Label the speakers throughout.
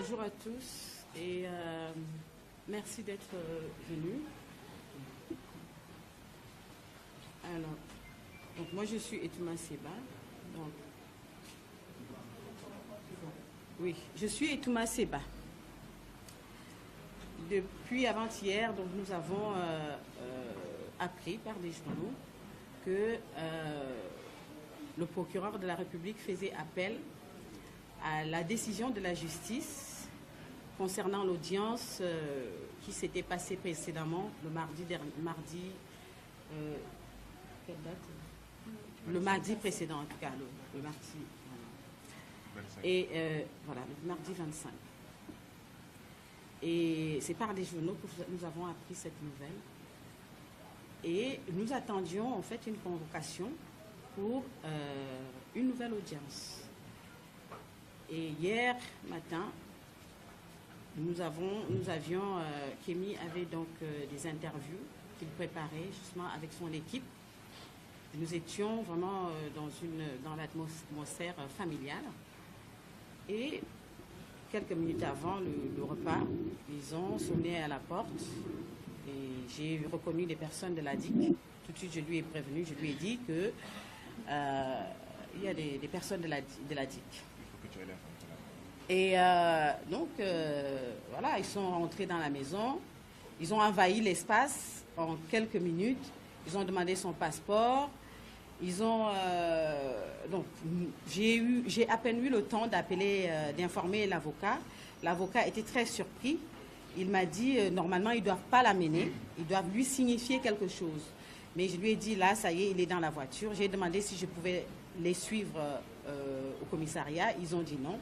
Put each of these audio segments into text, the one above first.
Speaker 1: Bonjour à tous et merci d'être venus. Alors, donc moi je suis Etouma Seba. Donc, oui, je suis Etouma Seba. Depuis avant-hier, donc nous avons appris par des journaux que le procureur de la République faisait appel à la décision de la justice concernant l'audience qui s'était passée précédemment le mardi quelle date? Le mardi précédent en tout cas, le mardi. Voilà. Et voilà, le mardi 25. Et c'est par des journaux que nous avons appris cette nouvelle. Et nous attendions en fait une convocation pour une nouvelle audience. Et hier matin, Kémy avait donc des interviews qu'il préparait justement avec son équipe. Nous étions vraiment dans l'atmosphère familiale. Et quelques minutes avant le repas, ils ont sonné à la porte et j'ai reconnu des personnes de la DIC. Tout de suite, je lui ai prévenu, je lui ai dit que il y a des personnes de la DIC. Et donc, voilà, ils sont rentrés dans la maison, ils ont envahi l'espace en quelques minutes, ils ont demandé son passeport, donc j'ai à peine eu le temps d'informer l'avocat. L'avocat était très surpris. Il m'a dit, normalement, ils ne doivent pas l'amener, ils doivent lui signifier quelque chose. Mais je lui ai dit, là, ça y est, il est dans la voiture. J'ai demandé si je pouvais les suivre au commissariat. Ils ont dit non.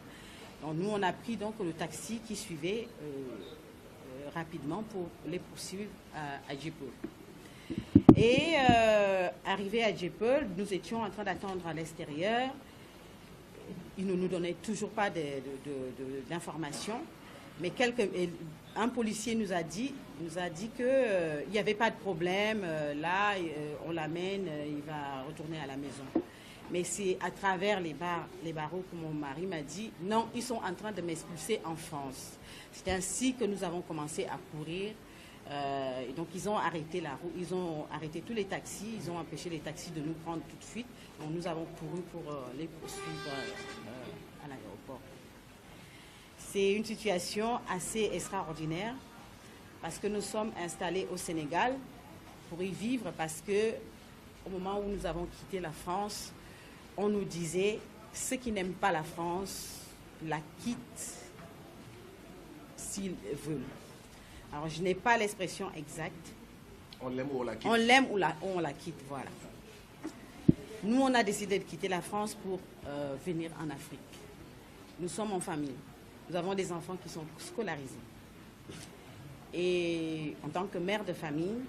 Speaker 1: Donc, nous, on a pris donc le taxi qui suivait rapidement pour les poursuivre à Djipol. Et arrivé à Djipol, nous étions en train d'attendre à l'extérieur. Ils ne nous donnaient toujours pas d'informations. Mais un policier nous a dit qu'il n'y avait pas de problème. Là, on l'amène, il va retourner à la maison. Mais c'est à travers les barreaux que mon mari m'a dit « Non, ils sont en train de m'expulser en France ». C'est ainsi que nous avons commencé à courir. Et donc, ils ont arrêté la route, ils ont arrêté tous les taxis, ils ont empêché les taxis de nous prendre tout de suite. Donc, nous avons couru pour les poursuivre à l'aéroport. C'est une situation assez extraordinaire parce que nous sommes installés au Sénégal pour y vivre parce que au moment où nous avons quitté la France, on nous disait ceux qui n'aiment pas la France la quittent s'ils veulent. Alors je n'ai pas l'expression exacte.
Speaker 2: On l'aime ou on la quitte.
Speaker 1: On l'aime ou on la quitte, voilà. Nous, on a décidé de quitter la France pour venir en Afrique. Nous sommes en famille. Nous avons des enfants qui sont scolarisés. Et en tant que mère de famille,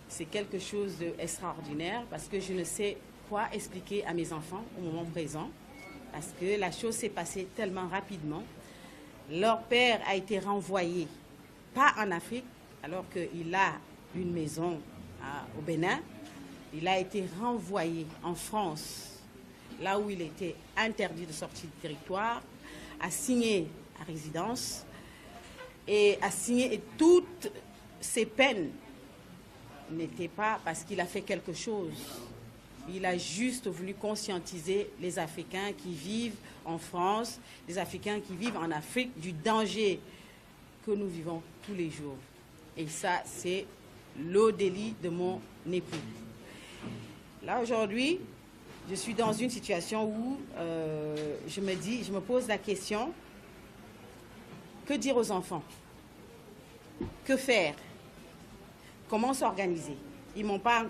Speaker 1: c'est quelque chose d'extraordinaire parce que je ne sais quoi expliquer à mes enfants au moment présent parce que la chose s'est passée tellement rapidement. Leur père a été renvoyé, pas en Afrique, alors qu'il a une maison au Bénin. Il a été renvoyé en France, là où il était interdit de sortir du territoire, a signé à résidence et a signé et toutes ses peines n'étaient pas parce qu'il a fait quelque chose. Il a juste voulu conscientiser les Africains qui vivent en France, les Africains qui vivent en Afrique du danger que nous vivons tous les jours. Et ça, c'est le délit de mon époux. Là, aujourd'hui, je suis dans une situation où je me pose la question, que dire aux enfants? Que faire? Comment s'organiser? Ils ne m'ont pas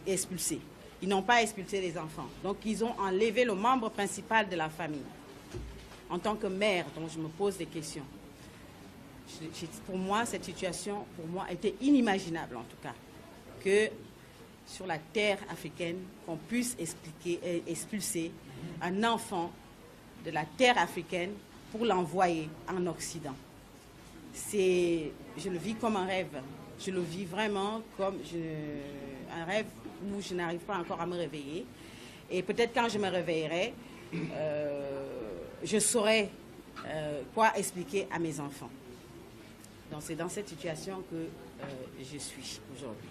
Speaker 1: expulsé. Ils n'ont pas expulsé les enfants. Donc, ils ont enlevé le membre principal de la famille. En tant que mère, donc je me pose des questions. Pour moi, cette situation, était inimaginable en tout cas, que sur la terre africaine, qu'on puisse expulser un enfant de la terre africaine pour l'envoyer en Occident. Je le vis comme un rêve. Je le vis vraiment comme un rêve où je n'arrive pas encore à me réveiller. Et peut-être quand je me réveillerai, je saurai quoi expliquer à mes enfants. Donc c'est dans cette situation que je suis aujourd'hui.